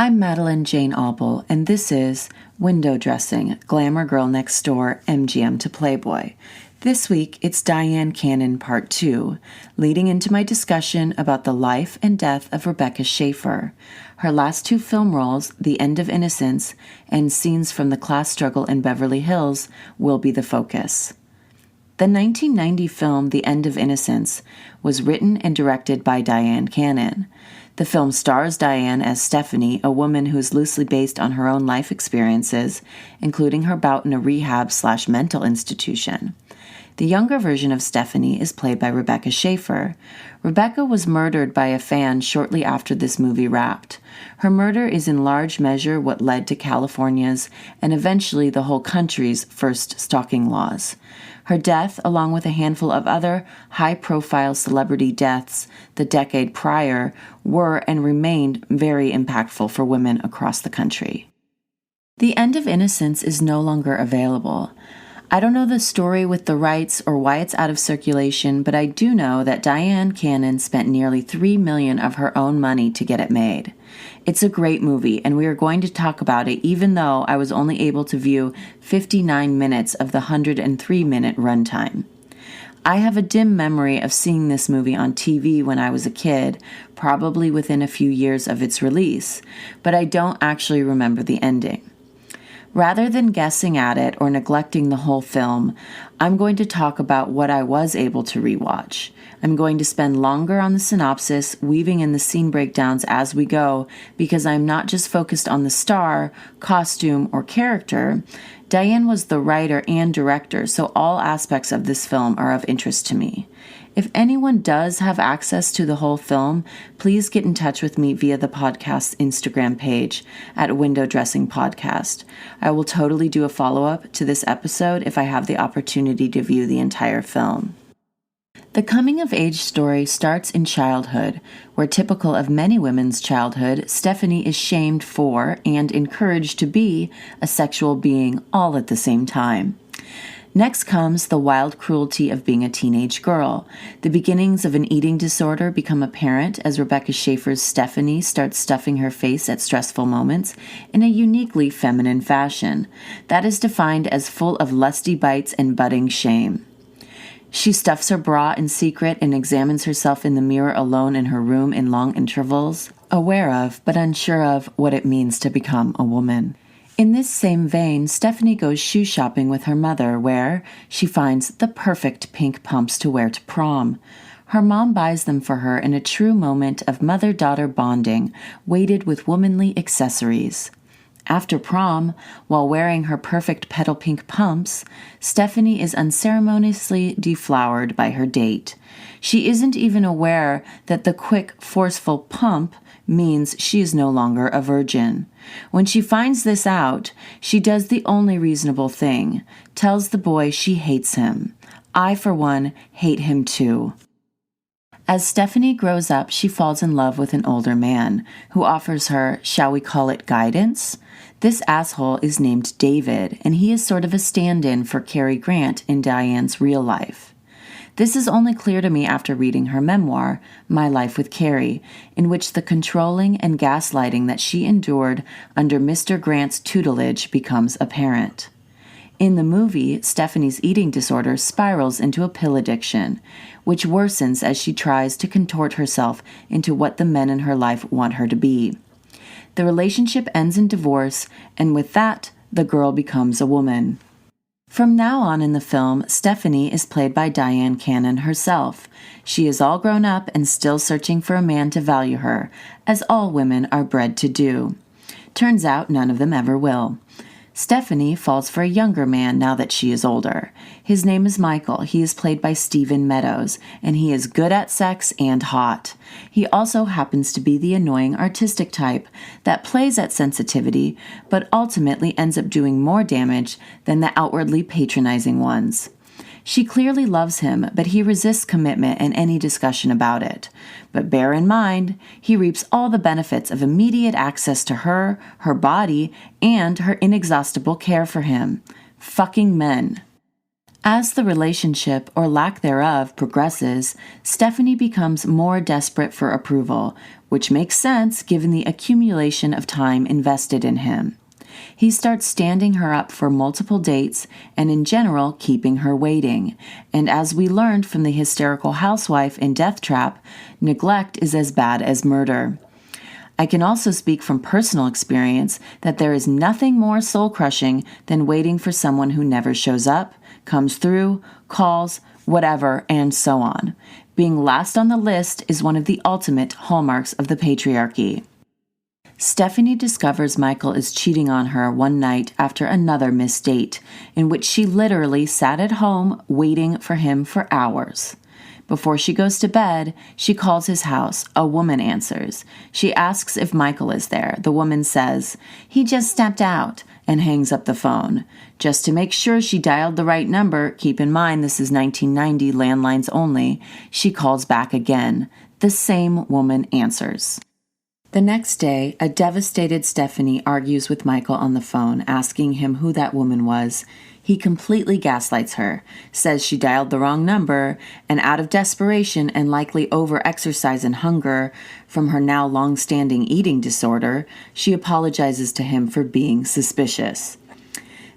I'm Madeline Jane Auble, and this is Window Dressing, Glamour Girl Next Door, MGM to Playboy. This week, it's Dyan Cannon Part 2, leading into my discussion about the life and death of Rebecca Schaeffer. Her last two film roles, The End of Innocence and Scenes from the Class Struggle in Beverly Hills, will be the focus. The 1990 film The End of Innocence was written and directed by Dyan Cannon. The film stars Dyan as Stephanie, a woman who is loosely based on her own life experiences, including her bout in a rehab/mental institution. The younger version of Stephanie is played by Rebecca Schaeffer. Rebecca was murdered by a fan shortly after this movie wrapped. Her murder is in large measure what led to California's and eventually the whole country's first stalking laws. Her death, along with a handful of other high-profile celebrity deaths the decade prior, were and remained very impactful for women across the country. The End of Innocence is no longer available. I don't know the story with the rights or why it's out of circulation, but I do know that Dyan Cannon spent nearly $3 million of her own money to get it made. It's a great movie, and we are going to talk about it even though I was only able to view 59 minutes of the 103-minute runtime. I have a dim memory of seeing this movie on TV when I was a kid, probably within a few years of its release, but I don't actually remember the ending. Rather than guessing at it or neglecting the whole film, I'm going to talk about what I was able to rewatch. I'm going to spend longer on the synopsis, weaving in the scene breakdowns as we go, because I'm not just focused on the star, costume, or character. Dyan was the writer and director, so all aspects of this film are of interest to me. If anyone does have access to the whole film, please get in touch with me via the podcast's Instagram page at Window Dressing Podcast. I will totally do a follow-up to this episode if I have the opportunity to view the entire film. The coming-of-age story starts in childhood, where, typical of many women's childhood, Stephanie is shamed for and encouraged to be a sexual being all at the same time. Next comes the wild cruelty of being a teenage girl. The beginnings of an eating disorder become apparent as Rebecca Schaeffer's Stephanie starts stuffing her face at stressful moments in a uniquely feminine fashion that is defined as full of lusty bites and budding shame. She stuffs her bra in secret and examines herself in the mirror alone in her room in long intervals, aware of but unsure of what it means to become a woman. In this same vein, Stephanie goes shoe shopping with her mother, where she finds the perfect pink pumps to wear to prom. Her mom buys them for her in a true moment of mother-daughter bonding, weighted with womanly accessories. After prom, while wearing her perfect petal pink pumps, Stephanie is unceremoniously deflowered by her date. She isn't even aware that the quick, forceful pump means she is no longer a virgin. When she finds this out, she does the only reasonable thing, tells the boy she hates him. I, for one, hate him too. As Stephanie grows up, she falls in love with an older man who offers her, shall we call it, guidance? This asshole is named David, and he is sort of a stand-in for Cary Grant in Dyan's real life. This is only clear to me after reading her memoir, My Life with Cary, in which the controlling and gaslighting that she endured under Mr. Grant's tutelage becomes apparent. In the movie, Stephanie's eating disorder spirals into a pill addiction, which worsens as she tries to contort herself into what the men in her life want her to be. The relationship ends in divorce, and with that, the girl becomes a woman. From now on in the film, Stephanie is played by Dyan Cannon herself. She is all grown up and still searching for a man to value her, as all women are bred to do. Turns out none of them ever will. Stephanie falls for a younger man now that she is older. His name is Michael. He is played by Stephen Meadows, and he is good at sex and hot. He also happens to be the annoying artistic type that plays at sensitivity, but ultimately ends up doing more damage than the outwardly patronizing ones. She clearly loves him, but he resists commitment and any discussion about it. But bear in mind, he reaps all the benefits of immediate access to her, her body, and her inexhaustible care for him. Fucking men. As the relationship, or lack thereof, progresses, Stephanie becomes more desperate for approval, which makes sense given the accumulation of time invested in him. He starts standing her up for multiple dates and, in general, keeping her waiting. And as we learned from the hysterical housewife in Death Trap, neglect is as bad as murder. I can also speak from personal experience that there is nothing more soul-crushing than waiting for someone who never shows up, comes through, calls, whatever, and so on. Being last on the list is one of the ultimate hallmarks of the patriarchy. Stephanie discovers Michael is cheating on her one night after another missed date, in which she literally sat at home waiting for him for hours. Before she goes to bed, she calls his house. A woman answers. She asks if Michael is there. The woman says, "He just stepped out," and hangs up the phone. Just to make sure she dialed the right number, keep in mind this is 1990, landlines only, she calls back again. The same woman answers. The next day, a devastated Stephanie argues with Michael on the phone, asking him who that woman was. He completely gaslights her, says she dialed the wrong number, and out of desperation and likely over-exercise and hunger from her now long-standing eating disorder, she apologizes to him for being suspicious.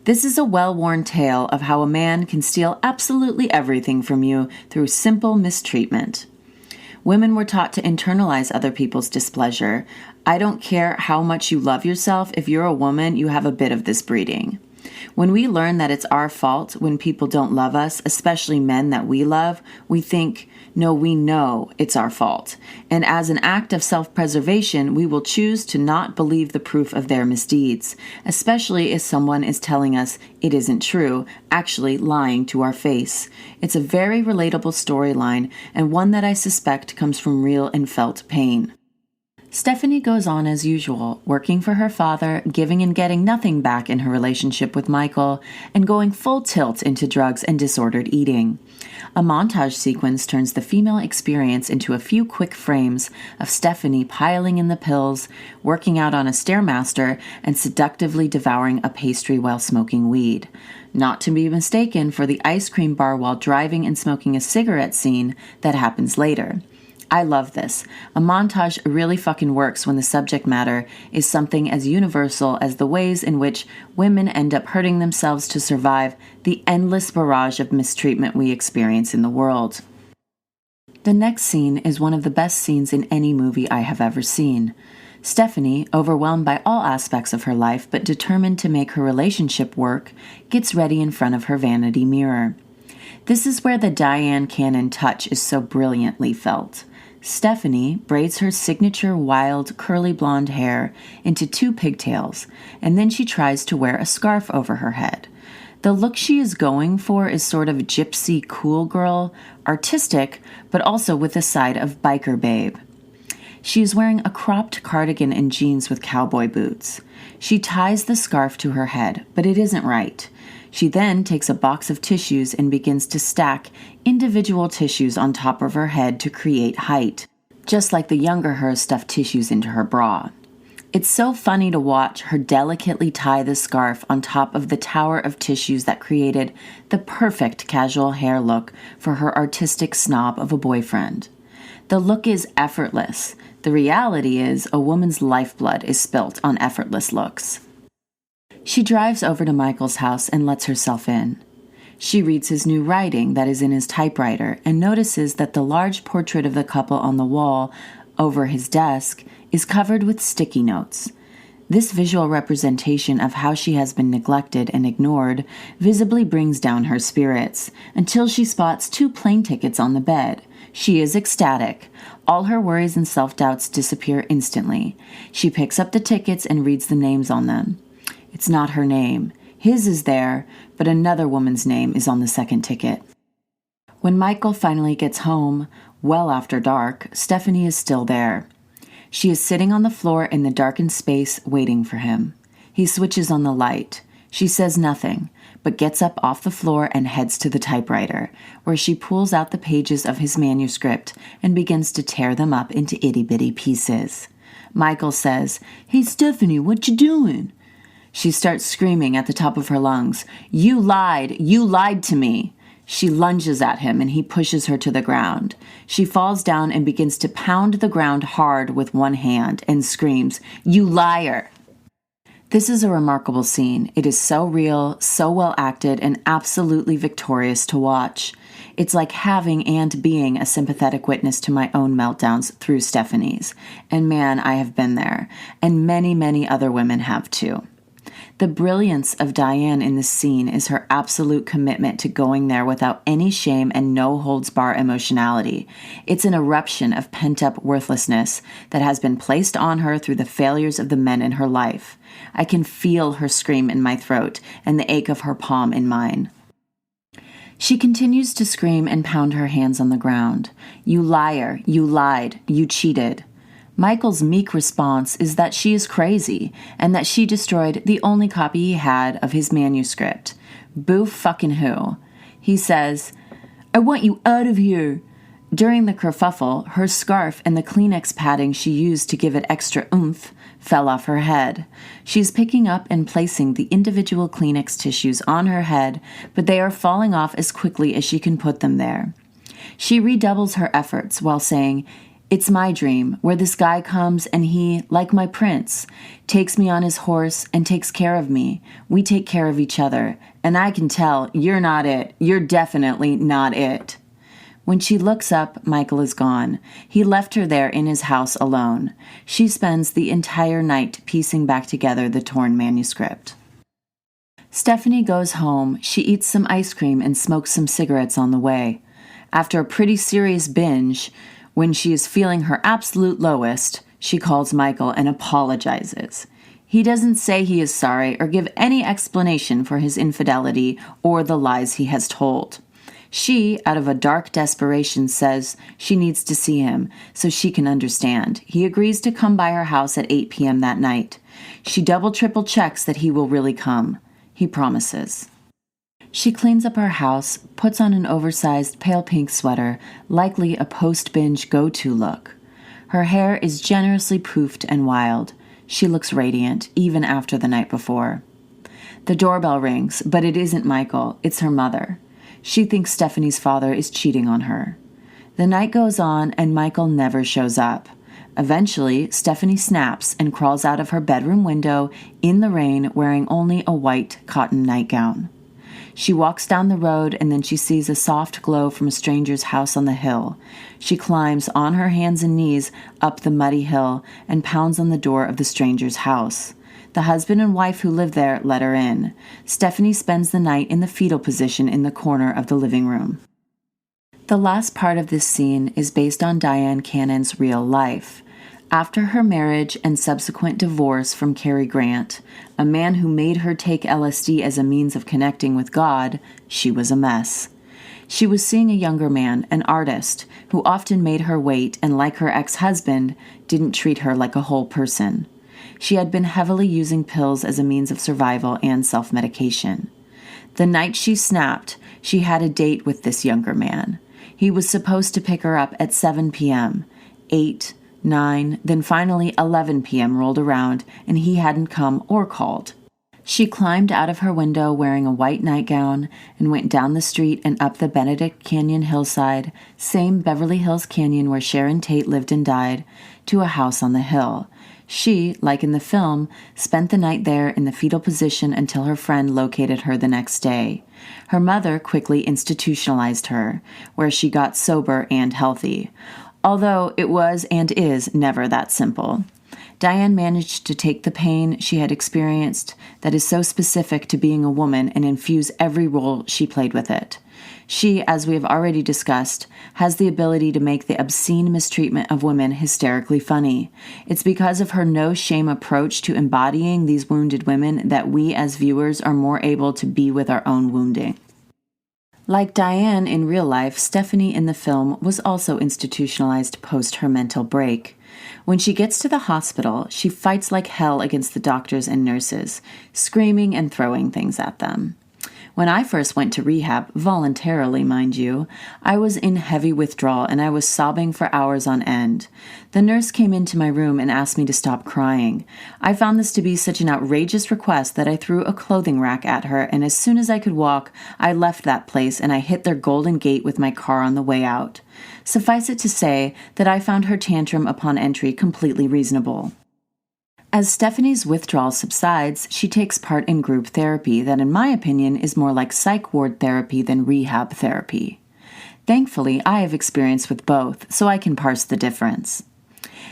This is a well-worn tale of how a man can steal absolutely everything from you through simple mistreatment. Women were taught to internalize other people's displeasure. I don't care how much you love yourself, if you're a woman, you have a bit of this breeding. When we learn that it's our fault when people don't love us, especially men that we love, we think, no, we know it's our fault. And as an act of self-preservation, we will choose to not believe the proof of their misdeeds, especially if someone is telling us it isn't true, actually lying to our face. It's a very relatable storyline, and one that I suspect comes from real and felt pain. Stephanie goes on as usual, working for her father, giving and getting nothing back in her relationship with Michael, and going full tilt into drugs and disordered eating. A montage sequence turns the female experience into a few quick frames of Stephanie piling in the pills, working out on a Stairmaster, and seductively devouring a pastry while smoking weed. Not to be mistaken for the ice cream bar while driving and smoking a cigarette scene that happens later. I love this. A montage really fucking works when the subject matter is something as universal as the ways in which women end up hurting themselves to survive the endless barrage of mistreatment we experience in the world. The next scene is one of the best scenes in any movie I have ever seen. Stephanie, overwhelmed by all aspects of her life but determined to make her relationship work, gets ready in front of her vanity mirror. This is where the Dyan Cannon touch is so brilliantly felt. Stephanie braids her signature wild curly blonde hair into 2 pigtails, and then she tries to wear a scarf over her head. The look she is going for is sort of gypsy cool girl, artistic, but also with a side of biker babe. She is wearing a cropped cardigan and jeans with cowboy boots. She ties the scarf to her head, but it isn't right. She then takes a box of tissues and begins to stack individual tissues on top of her head to create height, just like the younger her stuffed tissues into her bra. It's so funny to watch her delicately tie the scarf on top of the tower of tissues that created the perfect casual hair look for her artistic snob of a boyfriend. The look is effortless. The reality is a woman's lifeblood is spilt on effortless looks. She drives over to Michael's house and lets herself in. She reads his new writing that is in his typewriter and notices that the large portrait of the couple on the wall over his desk is covered with sticky notes. This visual representation of how she has been neglected and ignored visibly brings down her spirits until she spots 2 plane tickets on the bed. She is ecstatic. All her worries and self-doubts disappear instantly. She picks up the tickets and reads the names on them. It's not her name. His is there, but another woman's name is on the second ticket. When Michael finally gets home, well after dark, Stephanie is still there. She is sitting on the floor in the darkened space waiting for him. He switches on the light. She says nothing, but gets up off the floor and heads to the typewriter, where she pulls out the pages of his manuscript and begins to tear them up into itty-bitty pieces. Michael says, "Hey, Stephanie, what you doing?" She starts screaming at the top of her lungs, "You lied! You lied to me!" She lunges at him and he pushes her to the ground. She falls down and begins to pound the ground hard with one hand and screams, "You liar!" This is a remarkable scene. It is so real, so well acted, and absolutely victorious to watch. It's like having and being a sympathetic witness to my own meltdowns through Stephanie's. And man, I have been there. And many, many other women have too. The brilliance of Dyan in this scene is her absolute commitment to going there without any shame and no-holds-bar emotionality. It's an eruption of pent-up worthlessness that has been placed on her through the failures of the men in her life. I can feel her scream in my throat and the ache of her palm in mine. She continues to scream and pound her hands on the ground. "You liar, you lied, you cheated." Michael's meek response is that she is crazy and that she destroyed the only copy he had of his manuscript. Boo fucking who. He says, "I want you out of here." During the kerfuffle, her scarf and the Kleenex padding she used to give it extra oomph fell off her head. She's picking up and placing the individual Kleenex tissues on her head, but they are falling off as quickly as she can put them there. She redoubles her efforts while saying, "It's my dream, where this guy comes and he, like my prince, takes me on his horse and takes care of me. We take care of each other. And I can tell you're not it. You're definitely not it." When she looks up, Michael is gone. He left her there in his house alone. She spends the entire night piecing back together the torn manuscript. Stephanie goes home. She eats some ice cream and smokes some cigarettes on the way. After a pretty serious binge, when she is feeling her absolute lowest, she calls Michael and apologizes. He doesn't say he is sorry or give any explanation for his infidelity or the lies he has told. She, out of a dark desperation, says she needs to see him so she can understand. He agrees to come by her house at 8 p.m. that night. She double-triple checks that he will really come. He promises. She cleans up her house, puts on an oversized pale pink sweater, likely a post-binge go-to look. Her hair is generously poofed and wild. She looks radiant, even after the night before. The doorbell rings, but it isn't Michael, it's her mother. She thinks Stephanie's father is cheating on her. The night goes on and Michael never shows up. Eventually, Stephanie snaps and crawls out of her bedroom window in the rain wearing only a white cotton nightgown. She walks down the road and then she sees a soft glow from a stranger's house on the hill. She climbs on her hands and knees up the muddy hill and pounds on the door of the stranger's house. The husband and wife who live there let her in. Stephanie spends the night in the fetal position in the corner of the living room. The last part of this scene is based on Dyan Cannon's real life. After her marriage and subsequent divorce from Cary Grant, a man who made her take LSD as a means of connecting with God, she was a mess. She was seeing a younger man, an artist, who often made her wait and, like her ex-husband, didn't treat her like a whole person. She had been heavily using pills as a means of survival and self-medication. The night she snapped, she had a date with this younger man. He was supposed to pick her up at 7 p.m. 8, 9, then finally 11 p.m. rolled around, and he hadn't come or called. She climbed out of her window wearing a white nightgown and went down the street and up the Benedict Canyon hillside, same Beverly Hills Canyon where Sharon Tate lived and died, to a house on the hill. She, like in the film, spent the night there in the fetal position until her friend located her the next day. Her mother quickly institutionalized her, where she got sober and healthy, although it was and is never that simple. Dyan managed to take the pain she had experienced that is so specific to being a woman and infuse every role she played with it. She, as we have already discussed, has the ability to make the obscene mistreatment of women hysterically funny. It's because of her no-shame approach to embodying these wounded women that we as viewers are more able to be with our own wounding. Like Dyan in real life, Stephanie in the film was also institutionalized post her mental break. When she gets to the hospital, she fights like hell against the doctors and nurses, screaming and throwing things at them. When I first went to rehab, voluntarily, mind you, I was in heavy withdrawal and I was sobbing for hours on end. The nurse came into my room and asked me to stop crying. I found this to be such an outrageous request that I threw a clothing rack at her, and as soon as I could walk, I left that place and I hit their golden gate with my car on the way out. Suffice it to say that I found her tantrum upon entry completely reasonable. As Stephanie's withdrawal subsides, she takes part in group therapy that, in my opinion, is more like psych ward therapy than rehab therapy. Thankfully, I have experience with both, so I can parse the difference.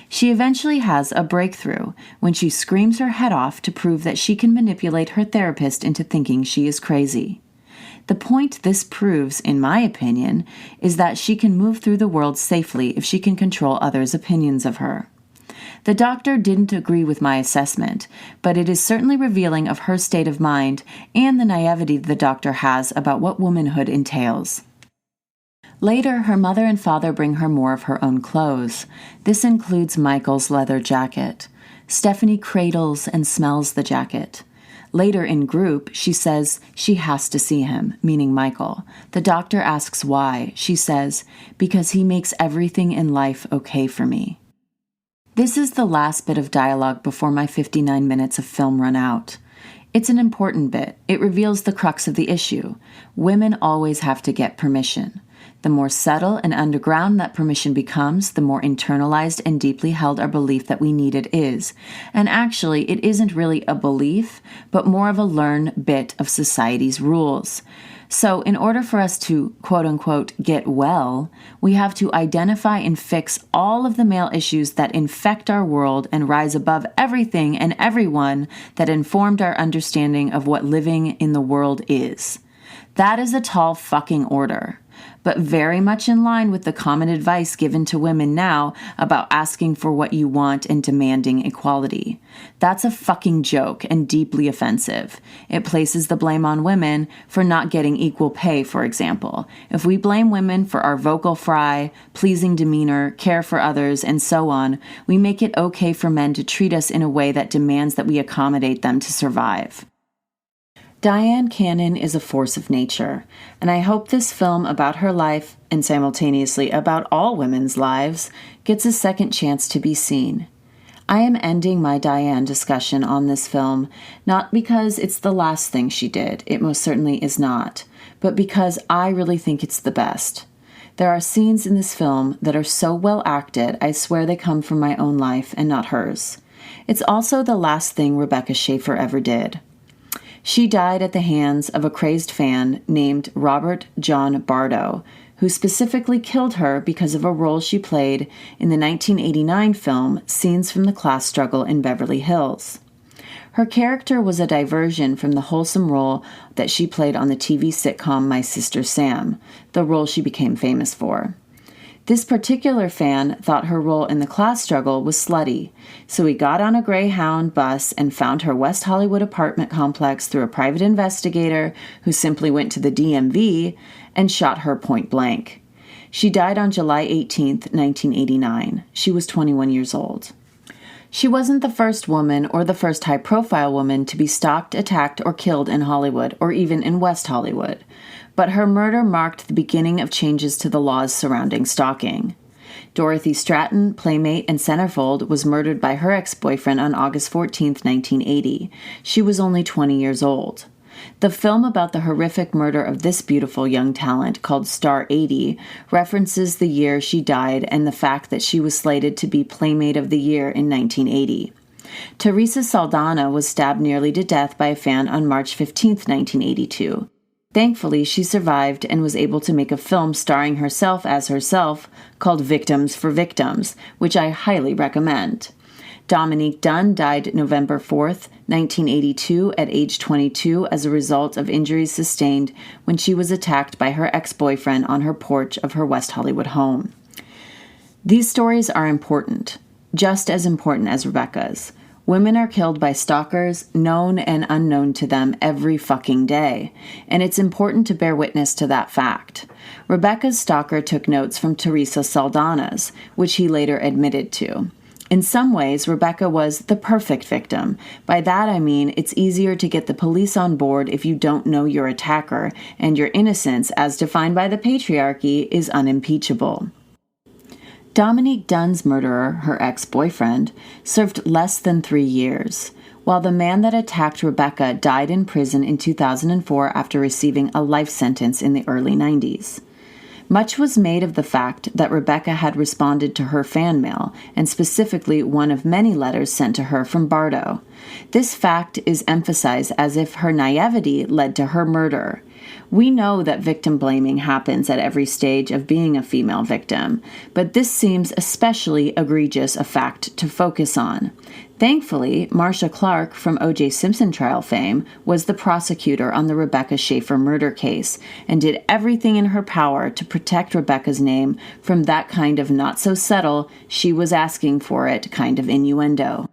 She eventually has a breakthrough when she screams her head off to prove that she can manipulate her therapist into thinking she is crazy. The point this proves, in my opinion, is that she can move through the world safely if she can control others' opinions of her. The doctor didn't agree with my assessment, but it is certainly revealing of her state of mind and the naivety the doctor has about what womanhood entails. Later, her mother and father bring her more of her own clothes. This includes Michael's leather jacket. Stephanie cradles and smells the jacket. Later in group, she says she has to see him, meaning Michael. The doctor asks why. She says, "Because he makes everything in life okay for me." This is the last bit of dialogue before my 59 minutes of film run out. It's an important bit. It reveals the crux of the issue. Women always have to get permission. The more subtle and underground that permission becomes, the more internalized and deeply held our belief that we need it is. And actually, it isn't really a belief, but more of a learned bit of society's rules. So in order for us to, quote-unquote, get well, we have to identify and fix all of the male issues that infect our world and rise above everything and everyone that informed our understanding of what living in the world is. That is a tall fucking order, but very much in line with the common advice given to women now about asking for what you want and demanding equality. That's a fucking joke and deeply offensive. It places the blame on women for not getting equal pay, for example. If we blame women for our vocal fry, pleasing demeanor, care for others, and so on, we make it okay for men to treat us in a way that demands that we accommodate them to survive. Dyan Cannon is a force of nature, and I hope this film about her life, and simultaneously about all women's lives, gets a second chance to be seen. I am ending my Dyan discussion on this film not because it's the last thing she did, it most certainly is not, but because I really think it's the best. There are scenes in this film that are so well acted, I swear they come from my own life and not hers. It's also the last thing Rebecca Schaeffer ever did. She died at the hands of a crazed fan named Robert John Bardo, who specifically killed her because of a role she played in the 1989 film Scenes from the Class Struggle in Beverly Hills. Her character was a diversion from the wholesome role that she played on the TV sitcom My Sister Sam, the role she became famous for. This particular fan thought her role in the class struggle was slutty, so he got on a Greyhound bus and found her West Hollywood apartment complex through a private investigator who simply went to the DMV and shot her point blank. She died on July 18, 1989. She was 21 years old. She wasn't the first woman or the first high-profile woman to be stalked, attacked, or killed in Hollywood, or even in West Hollywood. But her murder marked the beginning of changes to the laws surrounding stalking. Dorothy Stratten, playmate and centerfold, was murdered by her ex-boyfriend on August 14, 1980. She was only 20 years old. The film about the horrific murder of this beautiful young talent, called Star 80, references the year she died and the fact that she was slated to be Playmate of the Year in 1980. Theresa Saldana was stabbed nearly to death by a fan on March 15, 1982. Thankfully, she survived and was able to make a film starring herself as herself called Victims for Victims, which I highly recommend. Dominique Dunn died November 4th, 1982, at age 22 as a result of injuries sustained when she was attacked by her ex-boyfriend on her porch of her West Hollywood home. These stories are important, just as important as Rebecca's. Women are killed by stalkers, known and unknown to them, every fucking day, and it's important to bear witness to that fact. Rebecca's stalker took notes from Theresa Saldana's, which he later admitted to. In some ways, Rebecca was the perfect victim. By that I mean it's easier to get the police on board if you don't know your attacker, and your innocence, as defined by the patriarchy, is unimpeachable. Dominique Dunn's murderer, her ex-boyfriend, served less than 3 years, while the man that attacked Rebecca died in prison in 2004 after receiving a life sentence in the early 90s. Much was made of the fact that Rebecca had responded to her fan mail, and specifically one of many letters sent to her from Bardo. This fact is emphasized as if her naivety led to her murder. We know that victim blaming happens at every stage of being a female victim, but this seems especially egregious a fact to focus on. Thankfully, Marcia Clark from O.J. Simpson trial fame was the prosecutor on the Rebecca Schaeffer murder case and did everything in her power to protect Rebecca's name from that kind of not-so-subtle, she was asking for it kind of innuendo.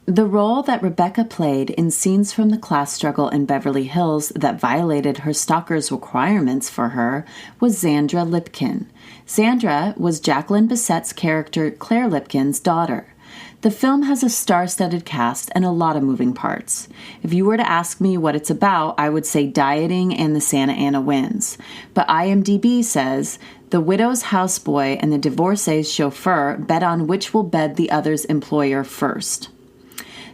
The role that Rebecca played in scenes from the class struggle in Beverly Hills that violated her stalker's requirements for her was Xandra Lipkin. Xandra was Jacqueline Bisset's character Claire Lipkin's daughter. The film has a star-studded cast and a lot of moving parts. If you were to ask me what it's about, I would say dieting and the Santa Ana winds. But IMDb says, the widow's houseboy and the divorcee's chauffeur bet on which will bed the other's employer first.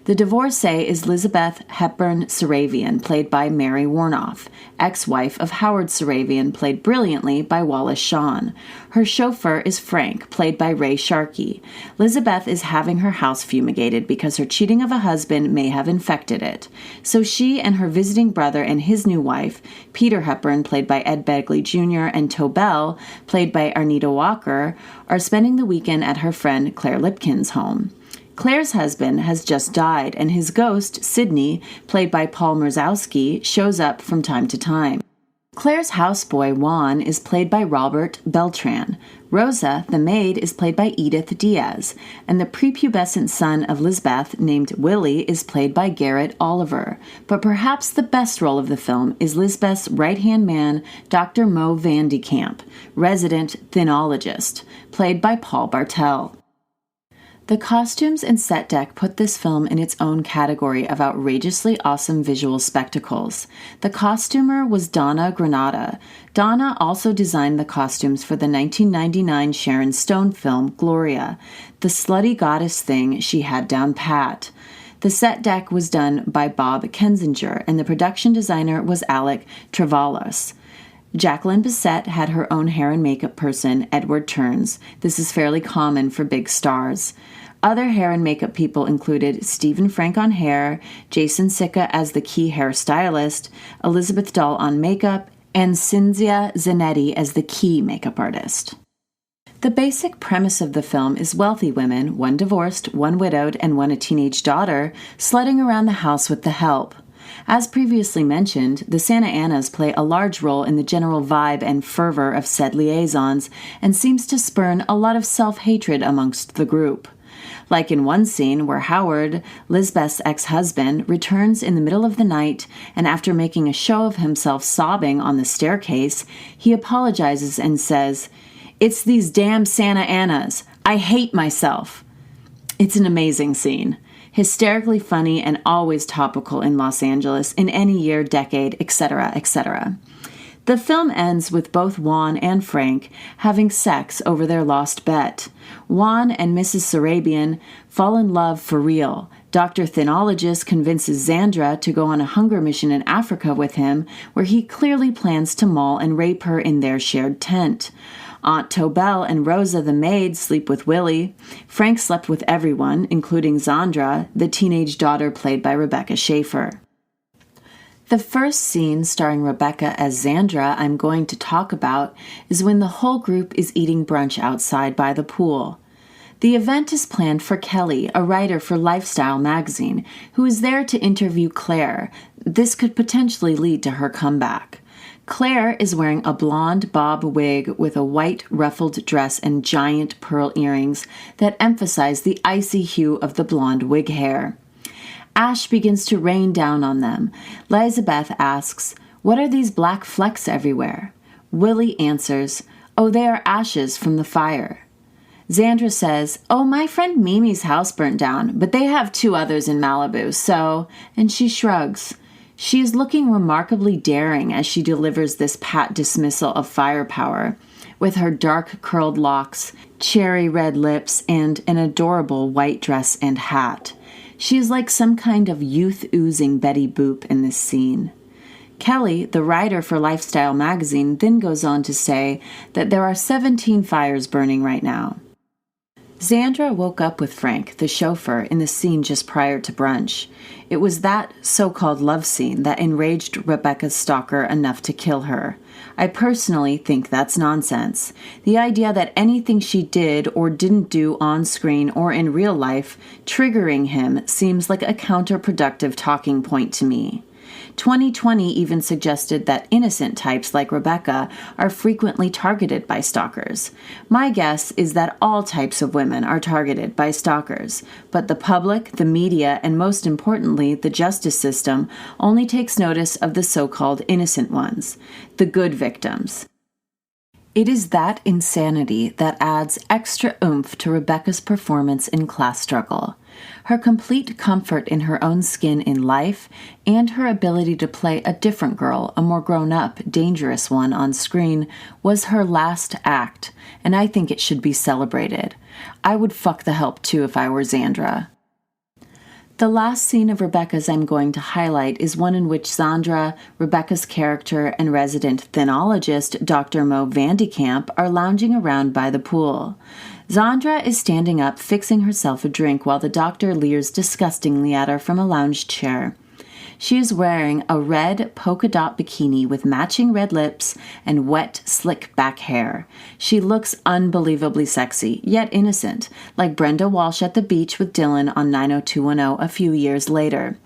The divorcee is Lizabeth Hepburn Saravian, played by Mary Warnoff, ex-wife of Howard Saravian, played brilliantly by Wallace Shawn. Her chauffeur is Frank, played by Ray Sharkey. Lizabeth is having her house fumigated because her cheating of a husband may have infected it. So she and her visiting brother and his new wife, Peter Hepburn, played by Ed Begley Jr., and Tobel, played by Arnita Walker, are spending the weekend at her friend Claire Lipkin's home. Claire's husband has just died, and his ghost, Sidney, played by Paul Marzowski, shows up from time to time. Claire's houseboy, Juan, is played by Robert Beltran. Rosa, the maid, is played by Edith Diaz, and the prepubescent son of Lisbeth, named Willie, is played by Garrett Oliver. But perhaps the best role of the film is Lisbeth's right-hand man, Dr. Mo Van de Kamp, resident thinologist, played by Paul Bartel. The costumes and set deck put this film in its own category of outrageously awesome visual spectacles. The costumer was Donna Granada. Donna also designed the costumes for the 1999 Sharon Stone film Gloria. The slutty goddess thing she had down pat. The set deck was done by Bob Kensinger, and the production designer was Alec Travalos. Jacqueline Bisset had her own hair and makeup person, Edward Turns. This is fairly common for big stars. Other hair and makeup people included Stephen Frank on hair, Jason Sicca as the key hairstylist, Elizabeth Dahl on makeup, and Cinzia Zanetti as the key makeup artist. The basic premise of the film is wealthy women, one divorced, one widowed, and one a teenage daughter, sledding around the house with the help. As previously mentioned, the Santa Anas play a large role in the general vibe and fervor of said liaisons and seems to spurn a lot of self-hatred amongst the group. Like in one scene where Howard, Lisbeth's ex-husband, returns in the middle of the night and after making a show of himself sobbing on the staircase, he apologizes and says, "It's these damn Santa Anas. I hate myself." It's an amazing scene. Hysterically funny and always topical in Los Angeles in any year, decade, etc., etc. The film ends with both Juan and Frank having sex over their lost bet. Juan and Mrs. Sarabian fall in love for real. Dr. Thinologist convinces Xandra to go on a hunger mission in Africa with him, where he clearly plans to maul and rape her in their shared tent. Aunt Tobel and Rosa the maid sleep with Willie. Frank slept with everyone, including Xandra, the teenage daughter played by Rebecca Schaeffer. The first scene starring Rebecca as Xandra I'm going to talk about is when the whole group is eating brunch outside by the pool. The event is planned for Kelly, a writer for Lifestyle magazine, who is there to interview Claire. This could potentially lead to her comeback. Claire is wearing a blonde bob wig with a white ruffled dress and giant pearl earrings that emphasize the icy hue of the blonde wig hair. Ash begins to rain down on them. Elizabeth asks, "What are these black flecks everywhere?" Willie answers, "Oh, they are ashes from the fire." Xandra says, "Oh, my friend Mimi's house burnt down, but they have 2 others in Malibu, so..." And she shrugs. She is looking remarkably daring as she delivers this pat dismissal of firepower, with her dark curled locks, cherry red lips, and an adorable white dress and hat. She is like some kind of youth-oozing Betty Boop in this scene. Kelly, the writer for Lifestyle magazine, then goes on to say that there are 17 fires burning right now. Xandra woke up with Frank, the chauffeur, in the scene just prior to brunch. It was that so-called love scene that enraged Rebecca's stalker enough to kill her. I personally think that's nonsense. The idea that anything she did or didn't do on screen or in real life triggering him seems like a counterproductive talking point to me. 2020 even suggested that innocent types like Rebecca are frequently targeted by stalkers. My guess is that all types of women are targeted by stalkers, but the public, the media, and most importantly, the justice system only takes notice of the so-called innocent ones, the good victims. It is that insanity that adds extra oomph to Rebecca's performance in Class Struggle. Her complete comfort in her own skin in life, and her ability to play a different girl, a more grown-up, dangerous one on screen, was her last act, and I think it should be celebrated. I would fuck the help too if I were Xandra. The last scene of Rebecca's I'm going to highlight is one in which Xandra, Rebecca's character, and resident phenologist Dr. Mo Vandekamp are lounging around by the pool. Xandra is standing up, fixing herself a drink while the doctor leers disgustingly at her from a lounge chair. She is wearing a red polka dot bikini with matching red lips and wet, slick back hair. She looks unbelievably sexy, yet innocent, like Brenda Walsh at the beach with Dylan on 90210 a few years later.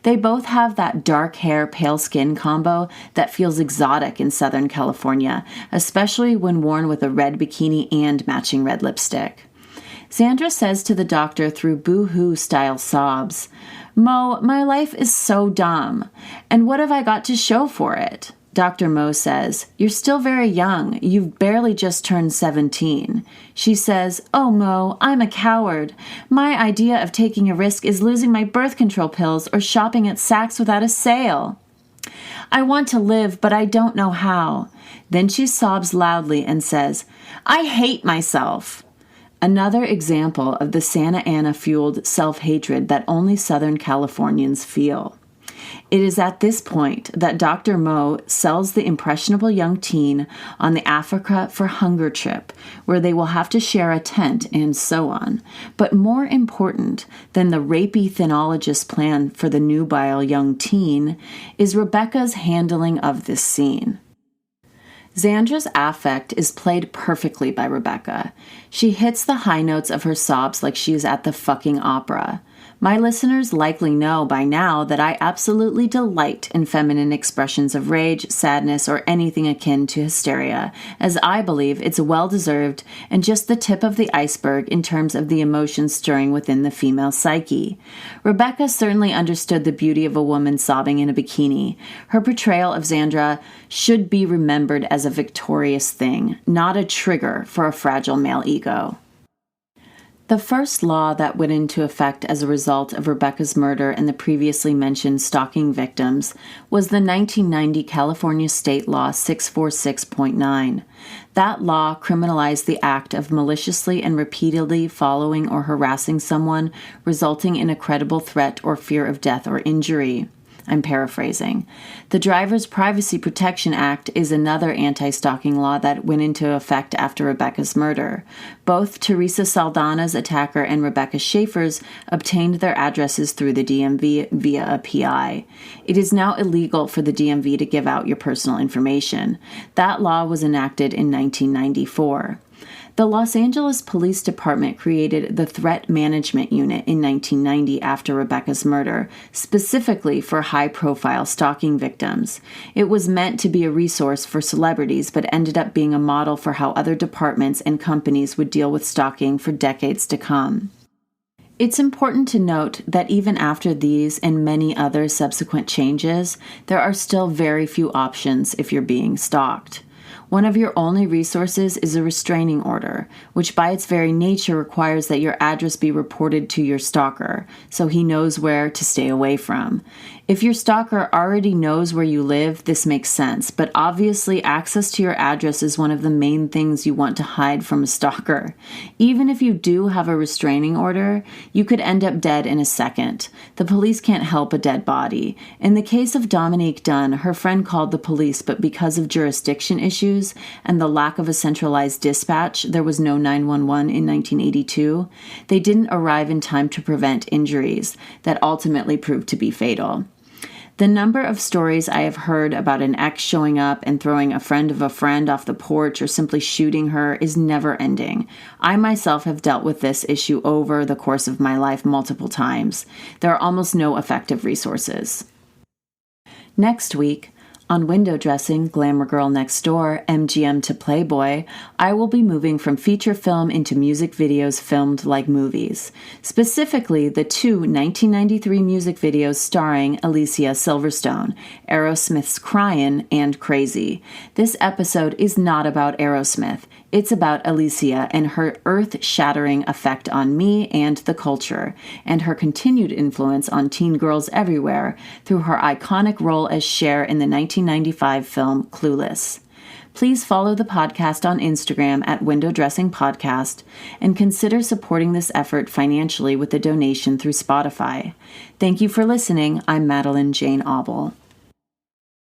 They both have that dark hair, pale skin combo that feels exotic in Southern California, especially when worn with a red bikini and matching red lipstick. Xandra says to the doctor through boo-hoo style sobs, "Mo, my life is so dumb. And what have I got to show for it?" Dr. Mo says, "You're still very young. You've barely just turned 17. She says, "Oh, Mo, I'm a coward. My idea of taking a risk is losing my birth control pills or shopping at Saks without a sale. I want to live, but I don't know how." Then she sobs loudly and says, "I hate myself." Another example of the Santa Ana-fueled self-hatred that only Southern Californians feel. It is at this point that Dr. Mo sells the impressionable young teen on the Africa for Hunger trip, where they will have to share a tent and so on. But more important than the rapey phenologist's plan for the nubile young teen is Rebecca's handling of this scene. Xandra's affect is played perfectly by Rebecca. She hits the high notes of her sobs like she is at the fucking opera. My listeners likely know by now that I absolutely delight in feminine expressions of rage, sadness, or anything akin to hysteria, as I believe it's well-deserved and just the tip of the iceberg in terms of the emotions stirring within the female psyche. Rebecca certainly understood the beauty of a woman sobbing in a bikini. Her portrayal of Xandra should be remembered as a victorious thing, not a trigger for a fragile male ego. The first law that went into effect as a result of Rebecca's murder and the previously mentioned stalking victims was the 1990 California State Law 646.9. That law criminalized the act of maliciously and repeatedly following or harassing someone, resulting in a credible threat or fear of death or injury. I'm paraphrasing. The Driver's Privacy Protection Act is another anti-stalking law that went into effect after Rebecca's murder. Both Theresa Saldana's attacker and Rebecca Schaeffer's obtained their addresses through the DMV via a PI. It is now illegal for the DMV to give out your personal information. That law was enacted in 1994. The Los Angeles Police Department created the Threat Management Unit in 1990 after Rebecca's murder, specifically for high-profile stalking victims. It was meant to be a resource for celebrities, but ended up being a model for how other departments and companies would deal with stalking for decades to come. It's important to note that even after these and many other subsequent changes, there are still very few options if you're being stalked. One of your only resources is a restraining order, which by its very nature requires that your address be reported to your stalker, so he knows where to stay away from. If your stalker already knows where you live, this makes sense, but obviously access to your address is one of the main things you want to hide from a stalker. Even if you do have a restraining order, you could end up dead in a second. The police can't help a dead body. In the case of Dominique Dunn, her friend called the police, but because of jurisdiction issues and the lack of a centralized dispatch, there was no 911 in 1982, they didn't arrive in time to prevent injuries that ultimately proved to be fatal. The number of stories I have heard about an ex showing up and throwing a friend of a friend off the porch or simply shooting her is never ending. I myself have dealt with this issue over the course of my life multiple times. There are almost no effective resources. Next week, on Window Dressing, Glamour Girl Next Door, MGM to Playboy, I will be moving from feature film into music videos filmed like movies. Specifically, the two 1993 music videos starring Alicia Silverstone, Aerosmith's Cryin' and Crazy. This episode is not about Aerosmith. It's about Alicia and her earth-shattering effect on me and the culture, and her continued influence on teen girls everywhere through her iconic role as Cher in the 1995 film Clueless. Please follow the podcast on Instagram at Window Dressing Podcast and consider supporting this effort financially with a donation through Spotify. Thank you for listening. I'm Madeline Jane Auble.